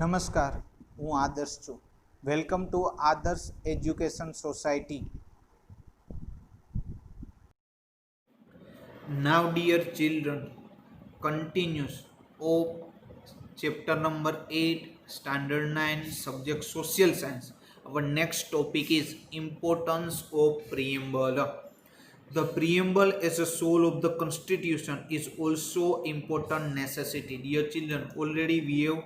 નમસ્કાર, હું આદર્શ છું. વેલકમ ટુ આદર્શ education society. Now, dear children, continues of chapter number 8, standard 9, subject social science. Our next topic is importance of preamble. The preamble as a soul of the constitution is also important necessity. Dear children, already we have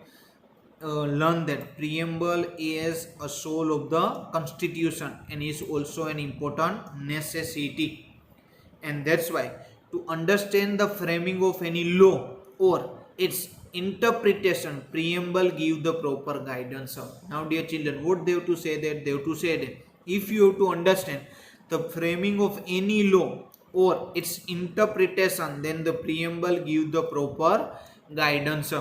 learned that preamble is a soul of the constitution and is also an important necessity, and that's why to understand the framing of any law or its interpretation, preamble give the proper guidance. Now dear children, what they have to say, that they have to say that if you have to understand the framing of any law or its interpretation, then the preamble give the proper guidance.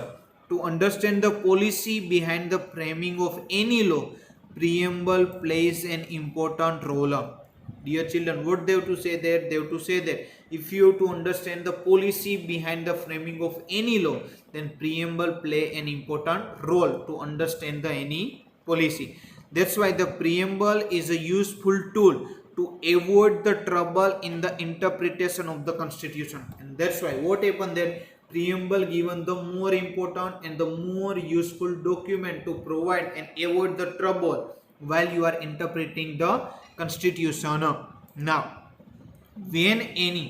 To understand the policy behind the framing of any law, preamble plays an important role. Dear children, what they have to say there, they have to say that if you have to understand the policy behind the framing of any law, then preamble play an important role to understand the any policy. That's why the preamble is a useful tool to avoid the trouble in the interpretation of the constitution. And that's why what happened then, preamble given the more important and the more useful document to provide and avoid the trouble while you are interpreting the constitution. Now, when any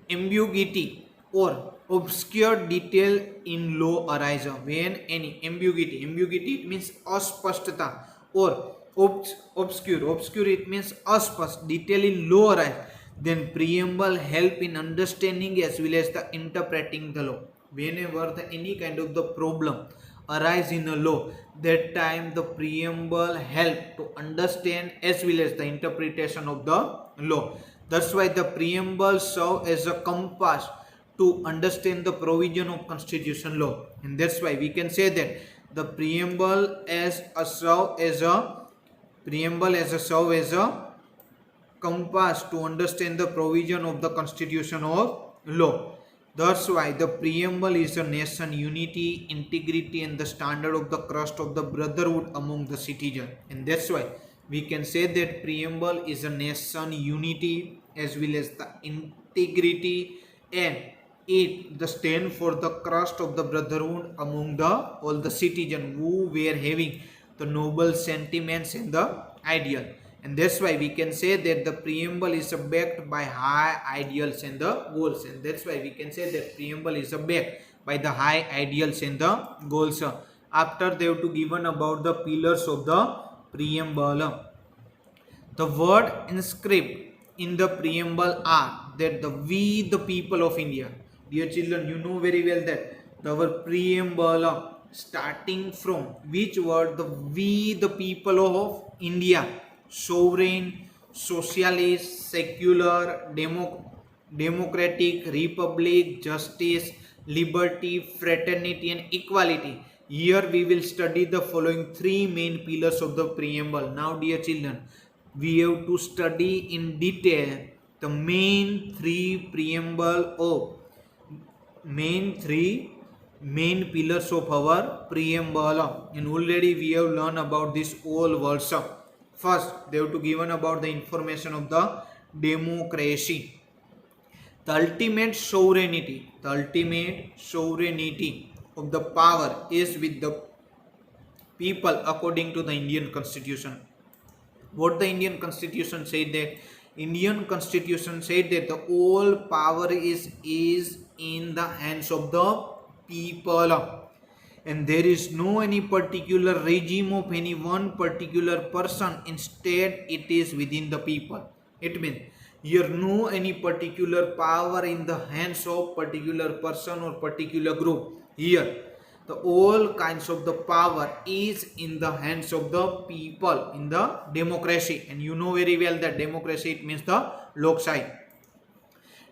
ambiguity or obscure detail in law arises, when any ambiguity it means aspashtata, or obscure it means aspasht detail in law arise, then preamble help in understanding as well as the interpreting the law. Whenever any kind of the problem arise in a law, that time the preamble help to understand as well as the interpretation of the law. That's why the preamble serve as a compass to understand the provision of constitution law. And that's why we can say that the preamble as a compass to understand the provision of the constitution of law. That's why the preamble is a nation unity, integrity, and the standard of the crust of the brotherhood among the citizens. And that's why we can say that preamble is a nation unity as well as the integrity, and it the stand for the crust of the brotherhood among the all the citizens who were having the noble sentiments and the ideal. And that's why we can say that the preamble is backed by high ideals and the goals. And that's why we can say that preamble is backed by the high ideals and the goals. After they have to given about the pillars of the preamble, the word inscribed in the preamble are that we the people of India. Dear children, you know very well that our preamble starting from which word, the we the people of India, sovereign, socialist, secular, democratic, republic, justice, liberty, fraternity, and equality. Here we will study the following three main pillars of the preamble. Now dear children, we have to study in detail the main three pillars of our preamble, and already we have learned about this all words. First, they have to given about the information of the democracy. The ultimate sovereignty of the power is with the people according to the Indian Constitution. What the Indian Constitution said, that Indian Constitution said that the all power is in the hands of the people, and there is no any particular regime of any one particular person. Instead, it is within the people. It means here no any particular power in the hands of particular person or particular group. Here the all kinds of the power is in the hands of the people in the democracy. And you know very well that democracy, it means the Lokshahī.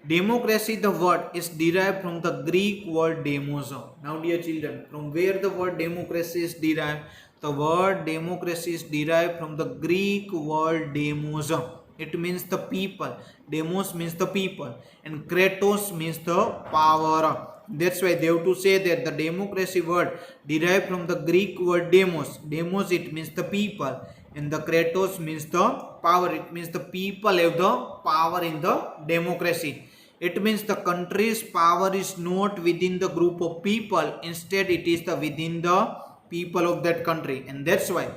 Democracy, the word is derived from the Greek word demos. Now dear children, from where the word democracy is derived? The word democracy is derived from the Greek word demos. It means the people. Demos means the people, and kratos means the power. That's why they have to say that the democracy word derived from the Greek word demos. Demos, it means the people, and the kratos means the power. It means the people have the power in the democracy. It means the country's power is not within the group of people. Instead, it is the within the people of that country, and that's why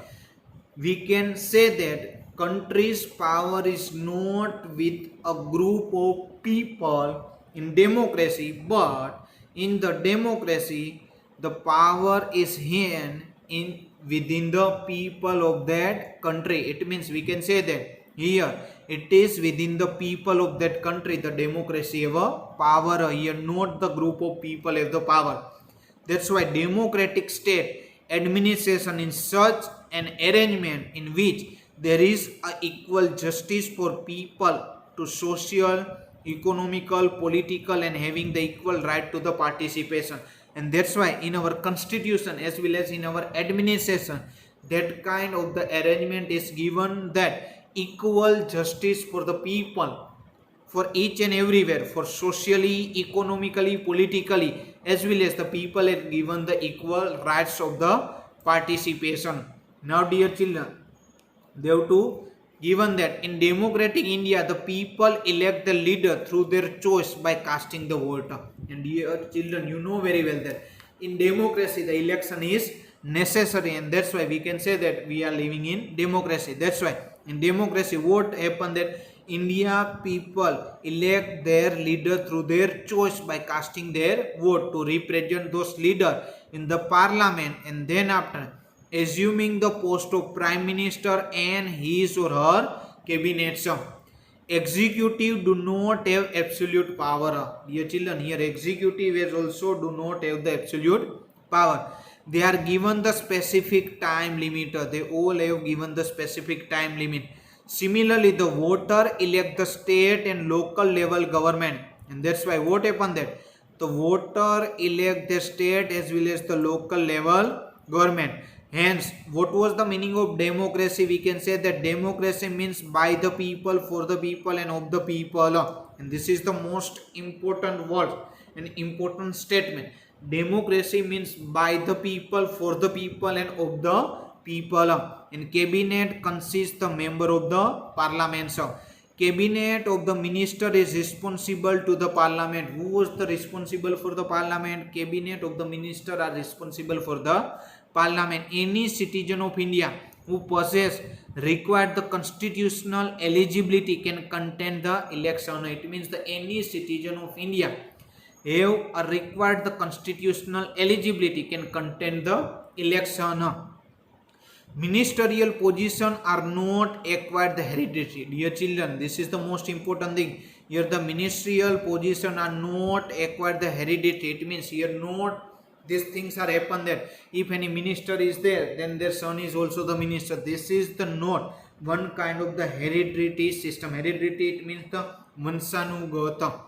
we can say that country's power is not with a group of people in democracy, but in the democracy the power is here in within the people of that country. It means we can say that here it is within the people of that country the democracy have a power here, not the group of people have the power. That's why democratic state administration is such an arrangement in which there is a equal justice for people to social, economical, political, and having the equal right to the participation. And that's why in our constitution as well as in our administration, that kind of the arrangement is given, that equal justice for the people, for each and everywhere, for socially, economically, politically, as well as the people are given the equal rights of the participation. Now dear children, they have to given that in democratic India the people elect the leader through their choice by casting the vote. And dear children, you know very well that in democracy the election is necessary, and that's why we can say that we are living in democracy. That's why in democracy what happened, that India people elect their leader through their choice by casting their vote to represent those leader in the parliament, and then after assuming the post of prime minister and his or her cabinet. Executive do not have absolute power. Dear children, here executive is also do not have the absolute power. They are given the specific time limit. They all have given the specific time limit. Similarly, the voter elect the state and local level government, and that's why what happened, that the voter elect the state as well as the local level government. Hence, what was the meaning of democracy? We can say that democracy means by the people, for the people, and of the people. And this is the most important word and important statement. Democracy means by the people, for the people, and of the people. And cabinet consists the member of the parliament. Cabinet of the minister is responsible to the parliament. Who was the responsible for the parliament? Cabinet of the minister are responsible for the parliament. Any citizen of India who possess required the constitutional eligibility can contest the election. It means that any citizen of India have required the constitutional eligibility can contest the election. Ministerial position are not acquired the hereditary. Dear children, this is the most important thing. Here the ministerial position are not acquired the hereditary. It means here not these things are happen, that if any minister is there, then their son is also the minister. This is the not one kind of the hereditary system. Hereditary, it means the Vansanugata.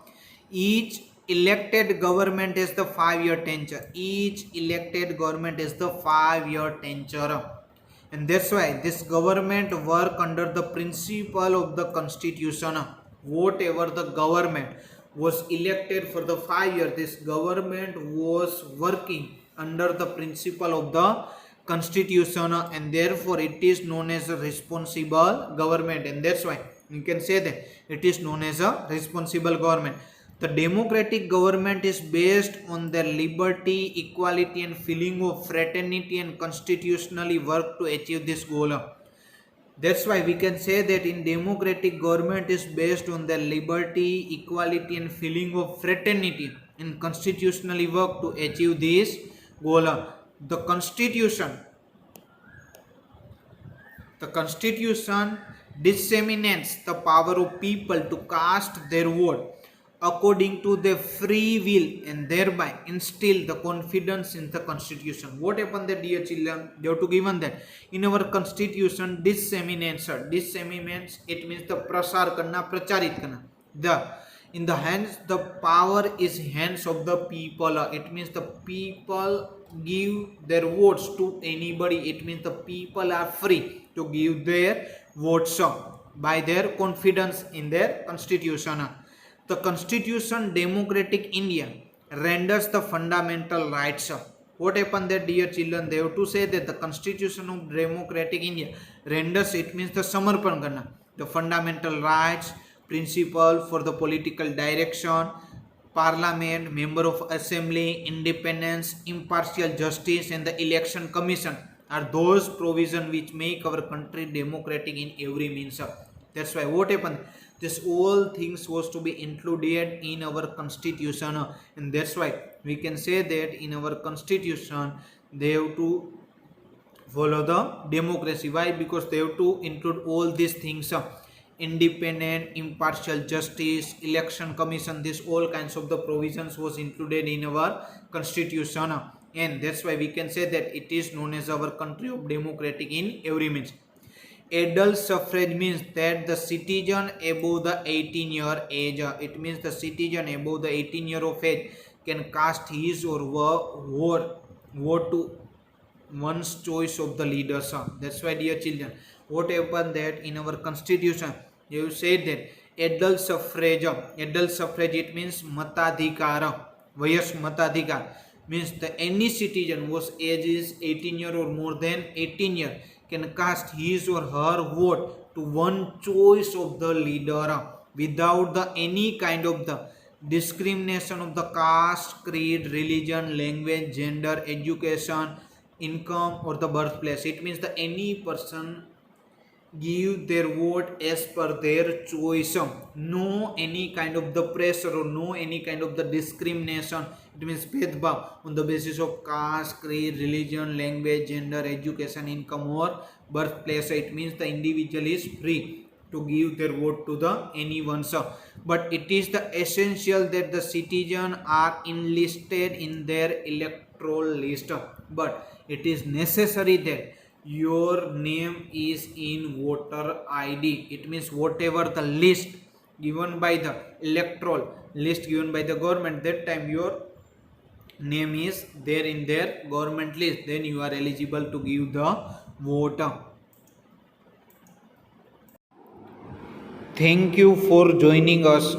Each elected government is the 5-year tenure. Each elected government is the 5-year tenure. And that's why this government work under the principle of the constitution. Whatever the government was elected for the 5 years, this government was working under the principle of the constitution, and therefore it is known as a responsible government. And that's why you can say that it is known as a responsible government. The democratic government is based on their liberty, equality, and feeling of fraternity, and constitutionally work to achieve this goal. That's why we can say that in democratic government is based on their liberty, equality, and feeling of fraternity, and constitutionally work to achieve this goal. The constitution disseminates the power of people to cast their vote according to their free will, and thereby instill the confidence in the constitution. What happened there, dear children? They have to given that in our constitution disseminates, it means the prasar karna, pracharit karna. The in the hands, the power is hands of the people. It means the people give their votes to anybody. It means the people are free to give their votes by their confidence in their constitution. The constitution democratic India renders the fundamental rights. What happened there, dear children? They have to say that the constitution of democratic India renders, it means the samarpan karna, the fundamental rights, principle for the political direction, parliament, member of assembly, independence, impartial justice, and the election commission are those provisions which make our country democratic in every means. That's why what happened, this all things was to be included in our constitution, and that's why we can say that in our constitution they have to follow the democracy. Why? Because they have to include all these things, independent, impartial justice, election commission, this all kinds of the provisions was included in our constitution, and that's why we can say that it is known as our country of democratic in every means. Adult suffrage means that the citizen above the 18-year age, it means the citizen above the 18-year of age can cast his or her vote to one's choice of the leaders. That's why, dear children, what happened that in our constitution you said that adult suffrage, it means matadhikara, vayas matadhikar, means that any citizen whose age is 18 year or more than 18 year can cast his or her vote to one choice of the leader without the any kind of the discrimination of the caste, creed, religion, language, gender, education, income, or the birthplace. It means that any person give their vote as per their choice, no any kind of the pressure or no any kind of the discrimination. It means bhedbhav on the basis of caste, creed, religion, language, gender, education, income, or birthplace. It means the individual is free to give their vote to the anyone, but it is the essential that the citizen are enlisted in their electoral list, but it is necessary that your name is in voter ID. It means whatever the list given by the electoral list given by the government, that time your name is there in their government list, then you are eligible to give the vote. Thank you for joining us.